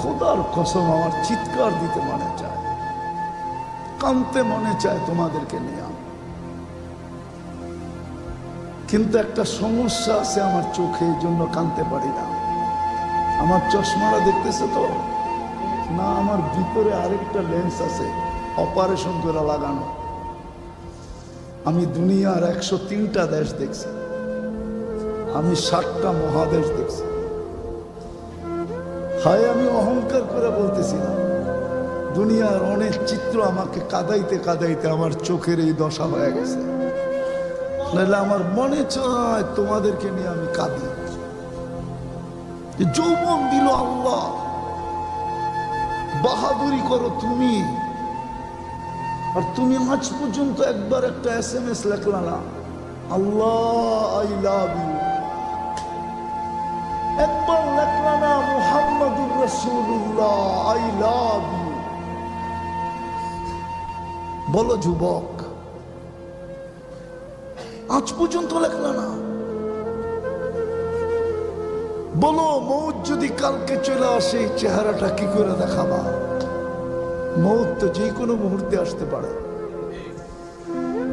খোদার কসম আমার চিৎকার দিতে মনে চায়, কাঁদতে মনে চায় তোমাদেরকে নিয়ে। কিন্তু একটা সমস্যা আছে আমার চোখে, এই জন্য কাঁদতে পারি না। আমার চশমাটা দেখতেছে তো না, আমার ভিতরে আরেকটা লেন্স আছে অপারেশন করে লাগানো। আমি দুনিয়ার 103টা দেশ দেখছি, আমি 60টা মহাদেশ দেখছি। হায়, আমি অহংকার করে বলতেছি না, দুনিয়ার অনেক চিত্র আমাকে কাঁদাইতে কাঁদাইতে আমার চোখের এই দশা হয়ে গেছে। নাহলে আমার মনে চায় তোমাদেরকে নিয়ে আমি কাঁদি। যৌবন দিল আল্লাহ, বাহাদুরি করো তুমি, আর তুমি আজ পর্যন্ত একবার একটা SMS লেখলা না, আল্লাহ আই লাভ ইউ। একবার লেখলা না, মুহাম্মাদুর রাসূলুল্লাহ আই লাভ ইউ। বলো যুবক, আজ পর্যন্ত লেখলা না। বলো, মৌত যদি কালকে চলে আসে চেহারাটা কি করে দেখাবা? মৌত তো যে কোনো মুহূর্তে আসতে পারে।